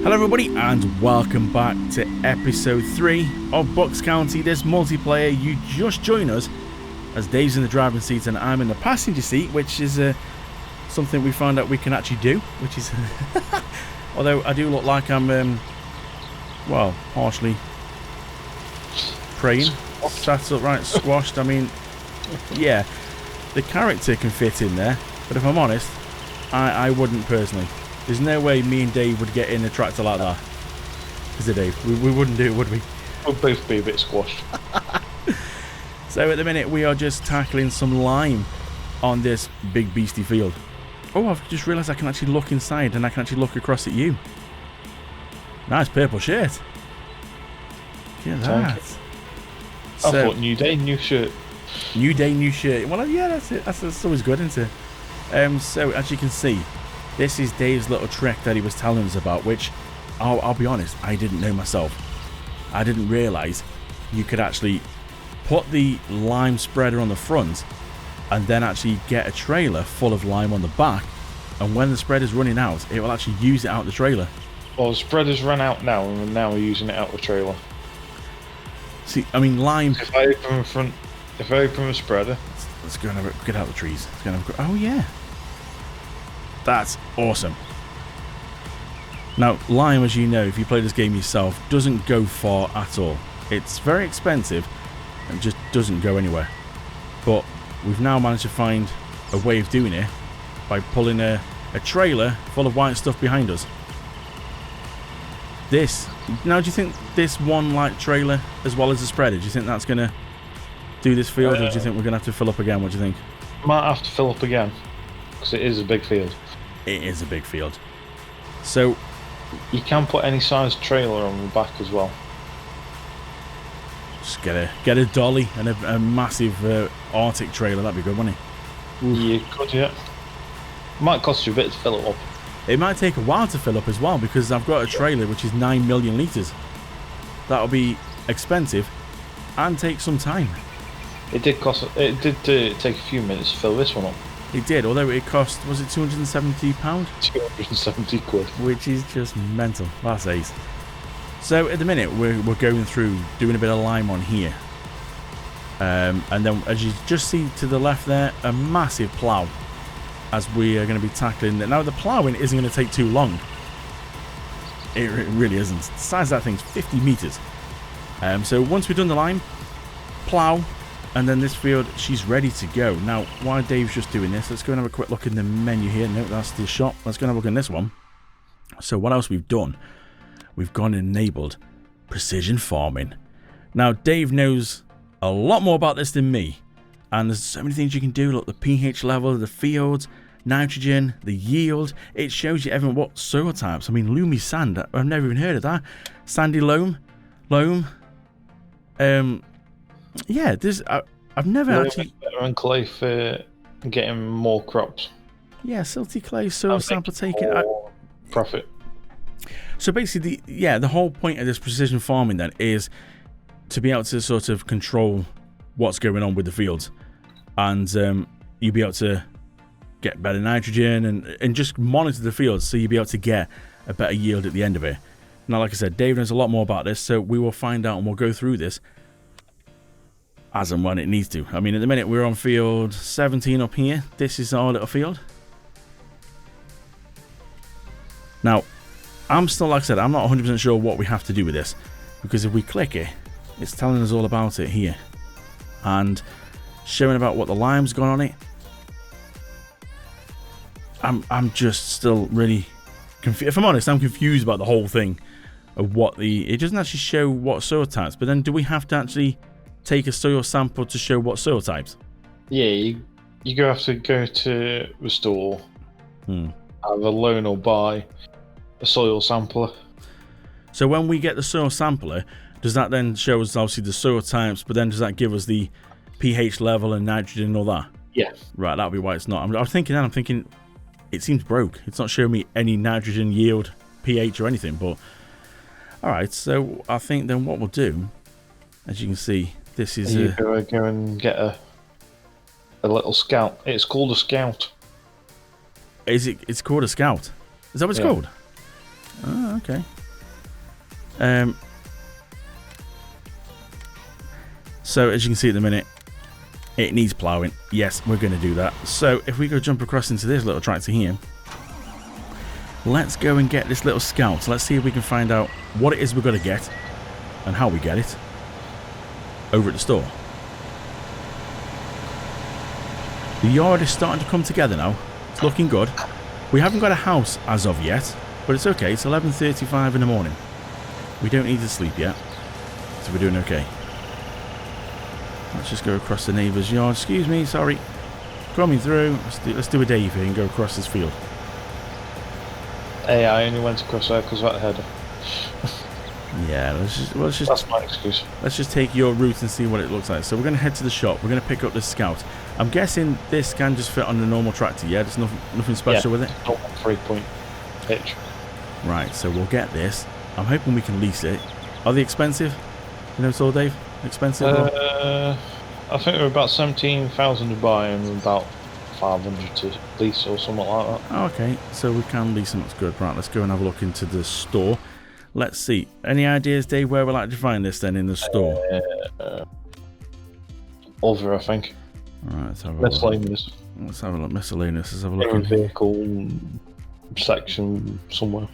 Hello everybody and welcome back to episode 3 of Bucks County, this multiplayer. You just join us as Dave's in the driving seat and I'm in the passenger seat, which is something we found out we can actually do, which is although I do look like I'm well, partially praying, sat upright, squashed. I mean, yeah, the character can fit in there, but if I'm honest, I wouldn't personally. There's no way me and Dave would get in a tractor like that. Is it, Dave? We wouldn't do it, would we? We'll both be a bit squashed. So at the minute, we are just tackling some lime on this big beastie field. Oh, I've just realised I can actually look inside and I can actually look across at you. Nice purple shirt. Look at that. I thought new day, new shirt. New day, new shirt. Well, yeah, that's it. That's always good, isn't it? So, as you can see, this is Dave's little trick that he was telling us about, which, I'll be honest, I didn't know myself. I didn't realise you could actually put the lime spreader on the front and then actually get a trailer full of lime on the back, and when the spreader's running out, it will actually use it out the trailer. Well, the spreader's run out now, and now we're using it out the trailer. See, I mean, lime... If I open the spreader... Let's go and have a, get out the trees. Let's go and have a, oh, yeah. That's awesome. Now, lime, as you know, if you play this game yourself, doesn't go far at all. It's very expensive and just doesn't go anywhere. But we've now managed to find a way of doing it by pulling a trailer full of white stuff behind us. This, now do you think this one light trailer as well as the spreader, do you think that's going to do this field, or do you think we're going to have to fill up again? What do you think? Might have to fill up again, because it is a big field. It is a big field. So you can put any size trailer on the back as well. Just get a dolly and a massive Arctic trailer. That'd be good, wouldn't it? You could, yeah. Might cost you a bit to fill it up. It might take a while to fill up as well, because I've got a trailer which is 9 million litres. That'll be expensive and take some time. It did take a few minutes to fill this one up. It did, although it cost, was it £270? 270 quid. Which is just mental. That's ace. So at the minute we're going through doing a bit of lime on here. And then as you just see to the left there, a massive plough. As we are going to be tackling that. Now the ploughing isn't going to take too long. It really isn't. The size of that thing's 50 metres. So once we've done the lime, plough, and then this field, she's ready to go. Now, while Dave's just doing this, let's go and have a quick look in the menu here. No, that's the shop. Let's go and have a look in this one. So what else we've done? We've gone and enabled precision farming. Now, Dave knows a lot more about this than me. And there's so many things you can do. Look, the pH level of the fields, nitrogen, the yield. It shows you everyone what soil types. I mean, loomy sand. I've never even heard of that. Sandy loam. Yeah, this I've never actually. Better and clay for getting more crops. Yeah, silty clay soil sample taking. Profit. So basically, the whole point of this precision farming then is to be able to sort of control what's going on with the fields, and you'll be able to get better nitrogen and just monitor the fields, so you'll be able to get a better yield at the end of it. Now, like I said, Dave knows a lot more about this, so we will find out and we'll go through this as and when it needs to. I mean, at the minute we're on field 17 up here. This is our little field. Now, I'm still, like I said, I'm not 100% sure what we have to do with this, because if we click it, it's telling us all about it here and showing about what the lime's gone on it. I'm just still really confused. If I'm honest, I'm confused about the whole thing of what it doesn't actually show what soil types, but then do we have to actually take a soil sample to show what soil types? Yeah, you have to go to the store, either loan or buy a soil sampler. So when we get the soil sampler, does that then show us obviously the soil types, but then does that give us the pH level and nitrogen and all that? Yeah. Right, that'll be why it's not. I'm thinking it seems broke. It's not showing me any nitrogen, yield, pH or anything, but alright, so I think then what we'll do, as you can see, this is you go and get a little scout. It's called a scout. It's called a scout. Is that what it's called? Oh, okay. So as you can see at the minute, it needs ploughing. Yes, we're going to do that. So if we go jump across into this little tractor here, let's go and get this little scout. Let's see if we can find out what it is we're going to get and how we get it over at the store. The yard is starting to come together now. It's looking good. We haven't got a house as of yet, but it's okay. It's 11:35 in the morning. We don't need to sleep yet, so we're doing okay. Let's just go across the neighbour's yard. Excuse me, sorry. Coming through. Let's do a Dave here and go across this field. Hey, I only went across there because I had. Yeah, let's just. That's my excuse. Let's just take your route and see what it looks like. So we're going to head to the shop. We're going to pick up the Scout. I'm guessing this can just fit on the normal tractor. Yeah, there's nothing special with it. Not 3-point pitch. Right, so we'll get this. I'm hoping we can lease it. Are they expensive? You know, so Dave, expensive? I think they're about 17,000 to buy and about 500 to lease or something like that. Okay, so we can lease them. That's good. Right, let's go and have a look into the store. Let's see. Any ideas, Dave, where we'll like to find this then in the store? Over, I think. Alright, let's have a look. Miscellaneous. Let's have a look. Miscellaneous. Let's have a look. In a vehicle section somewhere.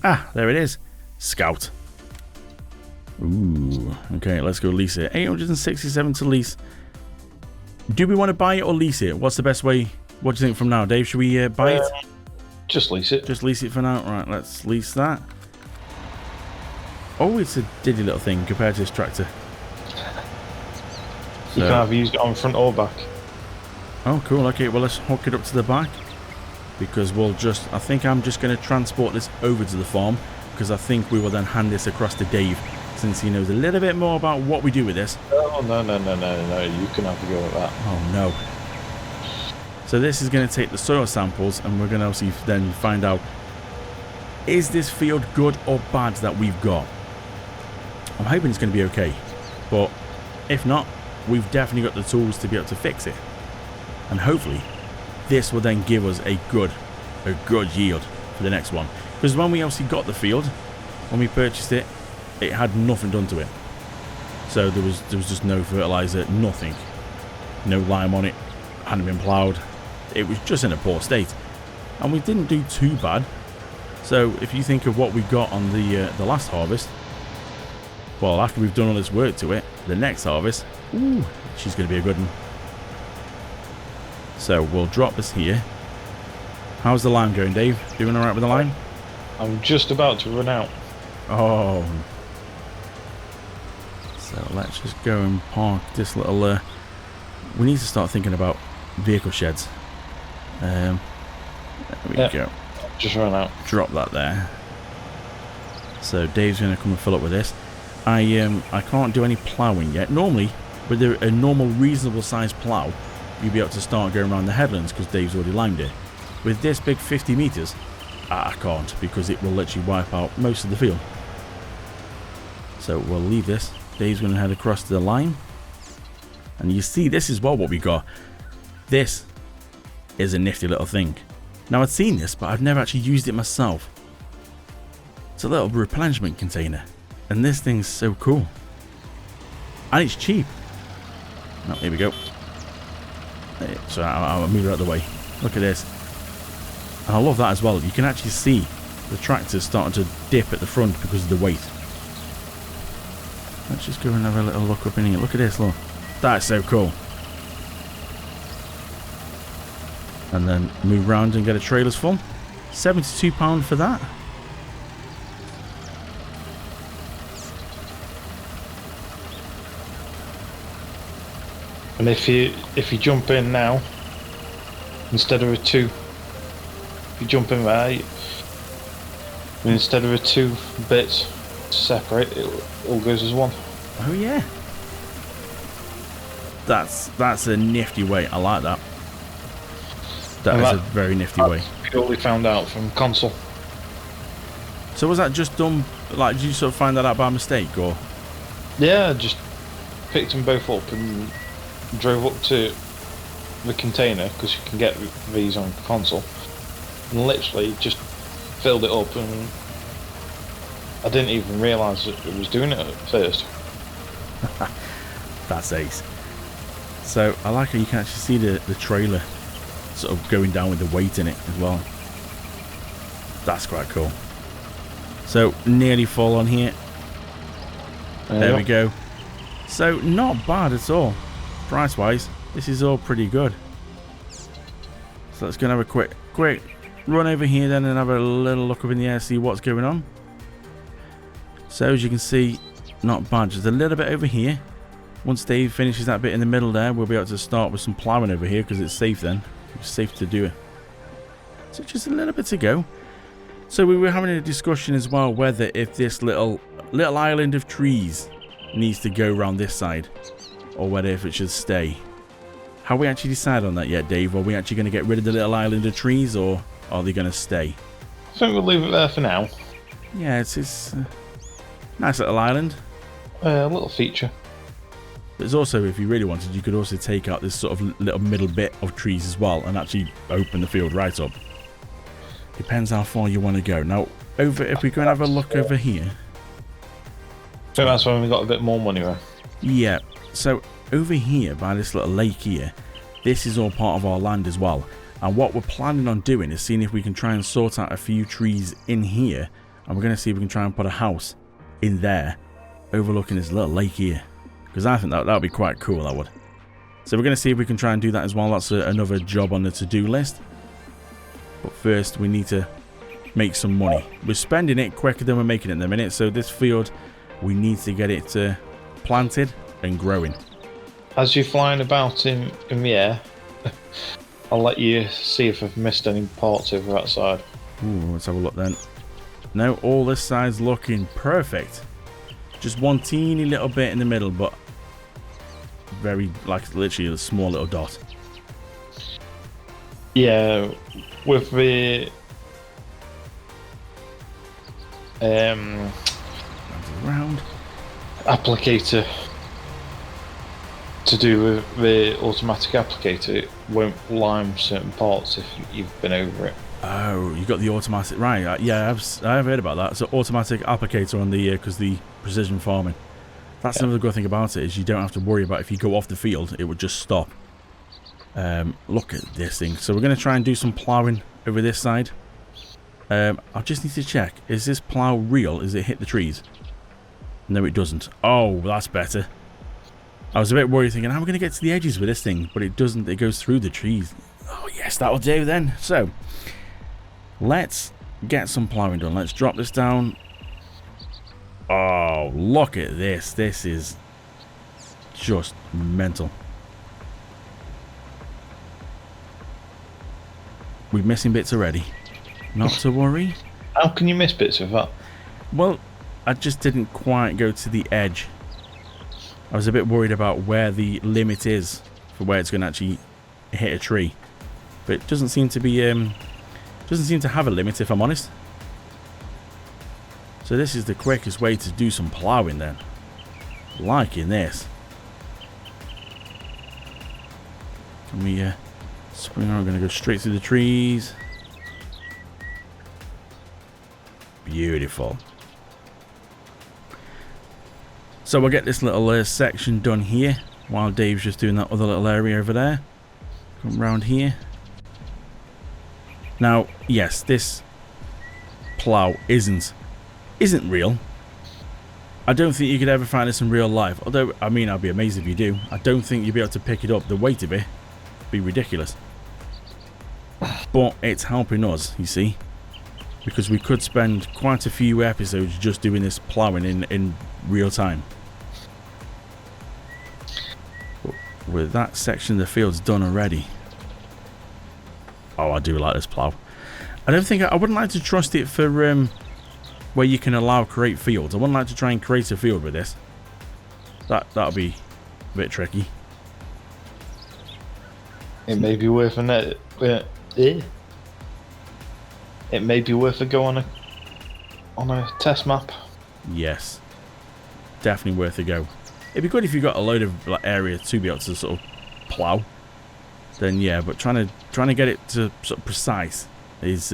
Ah, there it is. Scout. Ooh. Okay, let's go lease it. 867 to lease. Do we want to buy it or lease it? What's the best way? What do you think from now, Dave? Should we buy it? Just lease it. Just lease it for now. Right, let's lease that. Oh, it's a diddy little thing compared to this tractor. You can either use it on front or back. Oh, cool. Okay, well, let's hook it up to the back. Because we'll just... I think I'm just going to transport this over to the farm. Because I think we will then hand this across to Dave. Since he knows a little bit more about what we do with this. Oh, no. You can have a go at that. Oh, no. So this is going to take the soil samples. And we're going to obviously then find out... Is this field good or bad that we've got? I'm hoping it's going to be okay. But if not... We've definitely got the tools to be able to fix it. And hopefully, this will then give us a good yield for the next one. Because when we obviously got the field, when we purchased it, it had nothing done to it. So there was just no fertilizer, nothing. No lime on it, hadn't been ploughed. It was just in a poor state. And we didn't do too bad. So if you think of what we got on the last harvest, well, after we've done all this work to it, the next harvest, ooh, she's going to be a good one. So we'll drop this here. How's the lime going, Dave? Doing alright with the lime? I'm just about to run out. Oh. So let's just go and park this little... we need to start thinking about vehicle sheds. There we go. Just run out. Drop that there. So Dave's going to come and fill up with this. I can't do any ploughing yet. Normally, with a normal reasonable sized plough, you'd be able to start going around the headlands because Dave's already limed it. With this big 50 metres, I can't because it will literally wipe out most of the field. So we'll leave this. Dave's going to head across to the lime. And you see, this is what we got. This is a nifty little thing. Now, I'd seen this, but I've never actually used it myself. It's a little replenishment container. And this thing's so cool. And it's cheap. Oh, here we go. So I'll move it out of the way. Look at this. And I love that as well. You can actually see the tractor starting to dip at the front because of the weight. Let's just go and have a little look up in here. Look at this, look. That's so cool. And then move round and get a trailer's full. £72 for that. And if you jump in now, instead of a 2, if you jump in there, instead of a 2 bits to separate, it all goes as one. Oh yeah. That's a nifty way. I like that. That is a very nifty way. Purely found out from console. So was that just done? Like, did you sort of find that out by mistake, or? Yeah, just picked them both up and drove up to the container because you can get these on console, and literally just filled it up, and I didn't even realise that it was doing it at first. That's ace. So I like how you can actually see the trailer sort of going down with the weight in it as well. That's quite cool. So nearly full on here. There we go. So not bad at all. Price wise, this is all pretty good. So let's go and have a quick run over here then and have a little look up in the air, see what's going on. So as you can see, not bad. Just a little bit over here. Once Dave finishes that bit in the middle there, we'll be able to start with some ploughing over here because it's safe then. It's safe to do it. So just a little bit to go. So we were having a discussion as well whether if this little island of trees needs to go around this side or whether if it should stay. Have we actually decided on that yet, Dave? Are we actually going to get rid of the little island of trees or are they going to stay? I think we'll leave it there for now. Yeah, it's a nice little island. A little feature. There's also, if you really wanted, you could also take out this sort of little middle bit of trees as well and actually open the field right up. Depends how far you want to go. Now, if we go and have a look over here. So that's when we got a bit more money, right? Yeah, so over here by this little lake here, this is all part of our land as well. And what we're planning on doing is seeing if we can try and sort out a few trees in here. And we're going to see if we can try and put a house in there overlooking this little lake here. Because I think that would be quite cool, that would. So we're going to see if we can try and do that as well. That's another job on the to-do list. But first, we need to make some money. We're spending it quicker than we're making it in a minute. So this field, we need to get it planted and growing. As you're flying about in the air, I'll let you see if I've missed any parts over that side. Ooh, let's have a look then. No, all this side's looking perfect. Just one teeny little bit in the middle, but very, like, literally a small little dot. Yeah, with the Round applicator to do with the automatic applicator, it won't lime certain parts if you've been over it. Oh, you got the automatic, right? Yeah, I've heard about that. So automatic applicator on the because the precision farming. That's another good thing about it is you don't have to worry about if you go off the field, it would just stop. Look at this thing. So we're going to try and do some ploughing over this side. I just need to check. Is this plough real? Is it hit the trees? No, it doesn't. Oh, that's better. I was a bit worried thinking, how am I going to get to the edges with this thing? But it doesn't. It goes through the trees. Oh, yes, that'll do then. So, let's get some ploughing done. Let's drop this down. Oh, look at this. This is just mental. We're missing bits already. Not to worry. How can you miss bits of that? Well, I just didn't quite go to the edge. I was a bit worried about where the limit is for where it's going to actually hit a tree. But it doesn't seem to be, doesn't seem to have a limit, if I'm honest. So this is the quickest way to do some ploughing then. Liking this. Can we spring on? We're going to go straight through the trees. Beautiful. So we'll get this little section done here while Dave's just doing that other little area over there. Come round here. Now, yes, this plough isn't real. I don't think you could ever find this in real life. Although, I mean, I'd be amazed if you do. I don't think you'd be able to pick it up. The weight of it would be ridiculous. But it's helping us, you see. Because we could spend quite a few episodes just doing this ploughing in real time. But with that section of the field's done already. Oh, I do like this plough. I don't think I wouldn't like to trust it for where you can allow create fields. I wouldn't like to try and create a field with this. That'll be a bit tricky. It may be worth It may be worth a go on a test map. Yes, definitely worth a go. It'd be good if you got a load of area to be able to sort of plough. Then yeah, but trying to get it to sort of precise is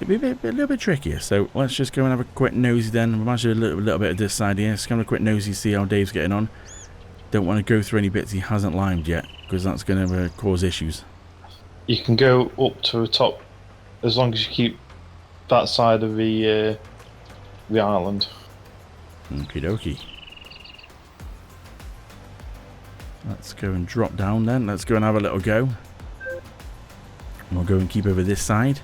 it'd be a little bit trickier. So let's just go and have a quick nosy then. We might do a little bit of this side here. Just have a quick nosy, see how Dave's getting on. Don't want to go through any bits he hasn't limed yet, because that's going to cause issues. You can go up to the top as long as you keep that side of the island. Okie dokie. Let's go and drop down then. Let's go and have a little go. We'll go and keep over this side.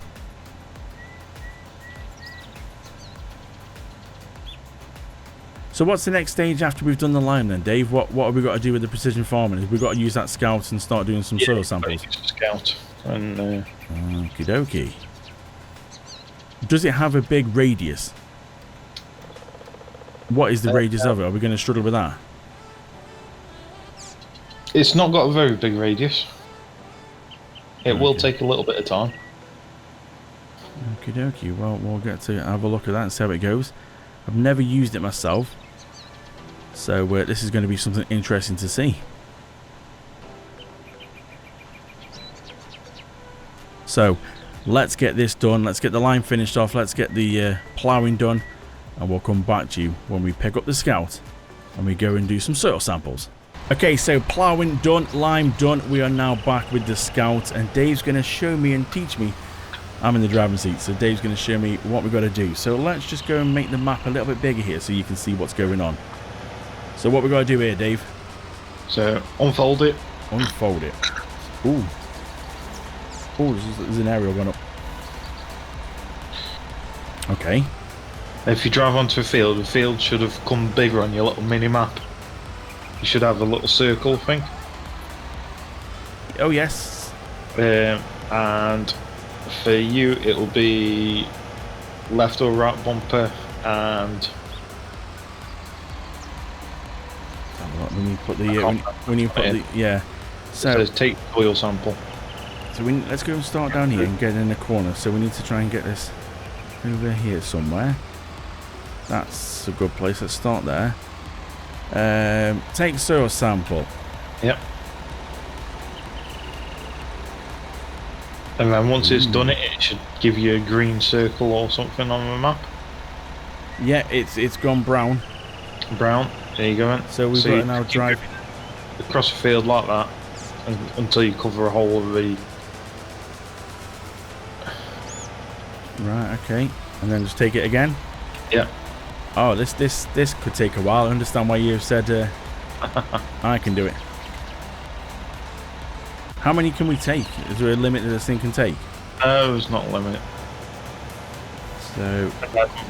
So what's the next stage after we've done the lime then, Dave? What have we got to do with the precision farming? Have we got to use that scout and start doing some soil samples? Scout. And okie dokie. Does it have a big radius? What is the radius of it? Are we going to struggle with that? it's not got a very big radius. It will take a little bit of time. Okie dokie. Well, we'll get to have a look at that and see how it goes. I've never used it myself, so this is going to be something interesting to see. So let's get this done. Let's get the line finished off. Let's get the ploughing done, and we'll come back to you when we pick up the Scout and we go and do some soil samples. Okay, so ploughing done, lime done. We are now back with the Scout, and Dave's going to show me and teach me. I'm in the driving seat, so Dave's going to show me what we've got to do. So let's just go and make the map a little bit bigger here so you can see what's going on. So what we've got to do here, Dave? So unfold it. Unfold it. Ooh. Oh, there's an aerial going up. Okay. If you drive onto the field should have come bigger on your little mini map. You should have a little circle thing. Oh yes. And for you it'll be left or right bumper, and we need to put the we need to put the yeah. So it says take oil sample. So let's go and start down here and get in the corner. So we need to try and get this over here somewhere. That's a good place. Let's start there. Take soil sample. Yep. And then once it's done it should give you a green circle or something on the map. Yeah, it's gone brown. Brown. There you go. So we've got to now drive across the field like that until you cover a whole of the. Right. Okay. And then just take it again. Yeah. Oh, this could take a while. I understand why you've said I can do it. How many can we take? Is there a limit that this thing can take? No, there's not a limit. So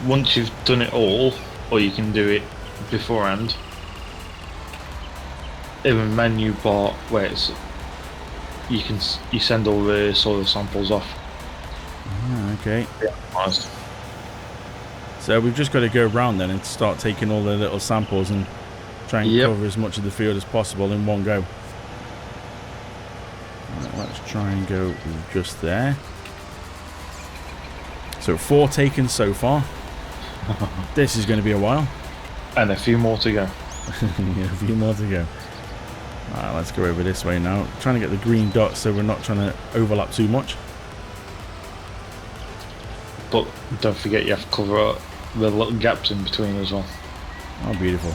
once you've done it all, or you can do it beforehand, in the menu bar where it's you send all the soil samples off. Okay. Yeah. So we've just got to go around then and start taking all the little samples and try and cover as much of the field as possible in one go. Right, let's try and go just there. So 4 taken so far. This is going to be a while. And a few more to go. Yeah, a few more to go. Alright, let's go over this way now. Trying to get the green dots so we're not trying to overlap too much. But don't forget you have to cover the little gaps in between as well. Oh, beautiful.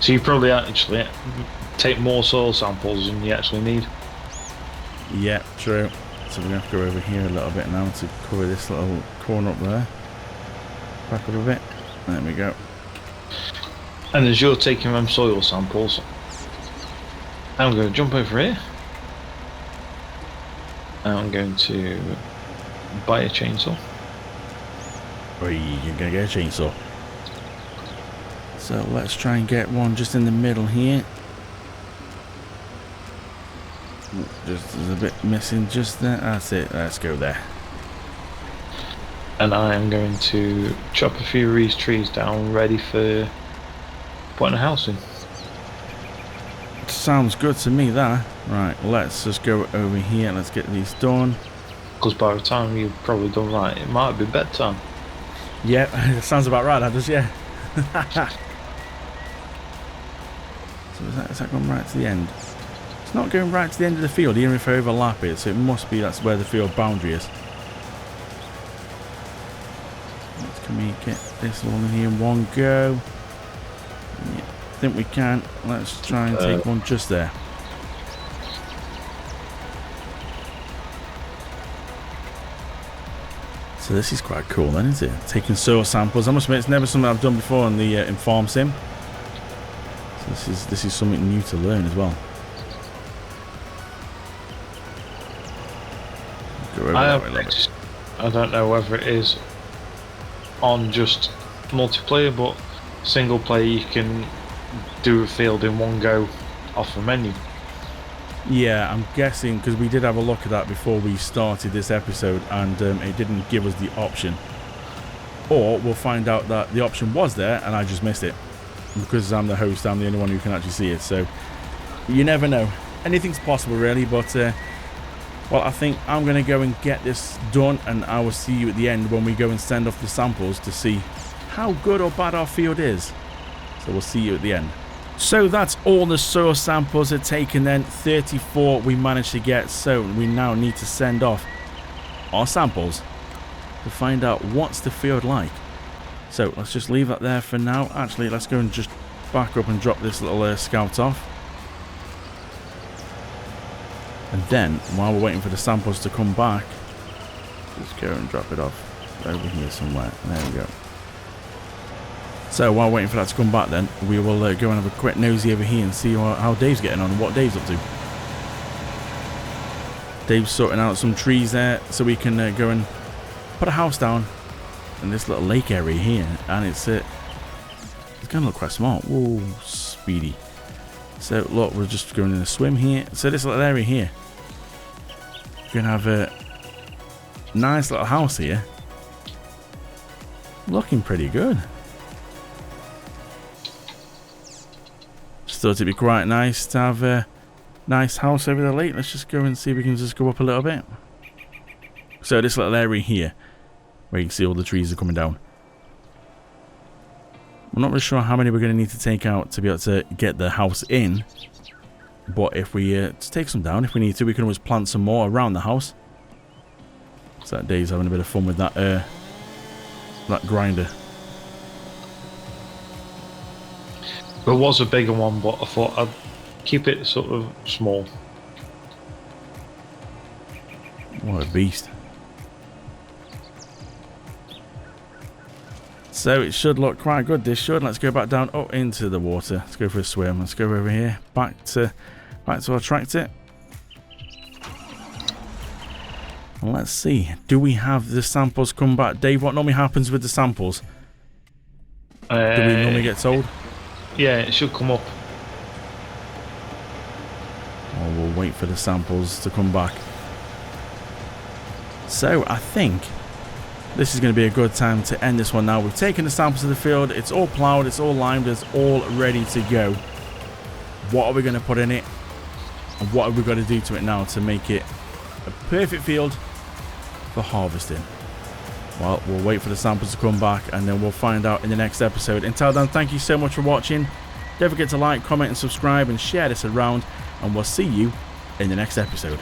So you probably actually take more soil samples than you actually need. Yeah, true. So we're going to have to go over here a little bit now to cover this little corner up there. Back up a bit. There we go. And as you're taking them soil samples, I'm going to jump over here. I'm going to buy a chainsaw. Oh, you're going to get a chainsaw. So let's try and get one just in the middle here. Just there's a bit missing just there. That's it. Let's go there. And I am going to chop a few of these trees down, ready for putting a house in. Sounds good to me, that. Right, let's just go over here. Let's get these done. Because by the time you've probably done that, it might be bedtime. Yeah, sounds about right, that does, yeah. So is that gone right to the end? It's not going right to the end of the field, even if I overlap it, so it must be that's where the field boundary is. Can we get this all in here in one go? Yeah, I think we can. Let's try and take one just there. So this is quite cool then, isn't it? Taking soil samples. I must admit, it's never something I've done before in the in Farm Sim. So this is something new to learn as well. Go over that way a little bit. I don't know whether it is on just multiplayer, but single player you can do a field in one go off a menu. Yeah, I'm guessing, because we did have a look at that before we started this episode, and it didn't give us the option. Or we'll find out that the option was there and I just missed it. Because I'm the host, I'm the only one who can actually see it. So you never know. Anything's possible really, but well, I think I'm going to go and get this done, and I will see you at the end when we go and send off the samples to see how good or bad our field is. So we'll see you at the end. So that's all the soil samples are taken then. 34 we managed to get, so we now need to send off our samples to find out what's the field like. So let's just leave that there for now. Actually, let's go and just back up and drop this little scout off. And then, while we're waiting for the samples to come back, just go and drop it off over here somewhere. There we go. So while waiting for that to come back then, we will go and have a quick nosy over here and see how Dave's getting on and what Dave's up to. Dave's sorting out some trees there so we can go and put a house down in this little lake area here. And it's going to look quite smart. Whoa, speedy. So look, we're just going in a swim here. So this little area here, we're going to have a nice little house here. Looking pretty good. Just thought it'd be quite nice to have a nice house over the lake. Let's just go and see if we can just go up a little bit. So this little area here, where you can see all the trees are coming down. I'm not really sure how many we're going to need to take out to be able to get the house in. But if we just take some down, if we need to, we can always plant some more around the house. So that Dave's having a bit of fun with that grinder. There was a bigger one, but I thought I'd keep it sort of small. What a beast. So it should look quite good, this should. Let's go back down into the water. Let's go for a swim. Let's go over here. Back to our tractor. And let's see. Do we have the samples come back? Dave, what normally happens with the samples? Do we normally get told? Yeah, it should come up. Or we'll wait for the samples to come back. So I think this is going to be a good time to end this one now. We've taken the samples of the field. It's all ploughed. It's all limed. It's all ready to go. What are we going to put in it? And what have we got to do to it now to make it a perfect field for harvesting? Well, we'll wait for the samples to come back, and then we'll find out in the next episode. Until then, thank you so much for watching. Don't forget to like, comment, and subscribe, and share this around. And we'll see you in the next episode.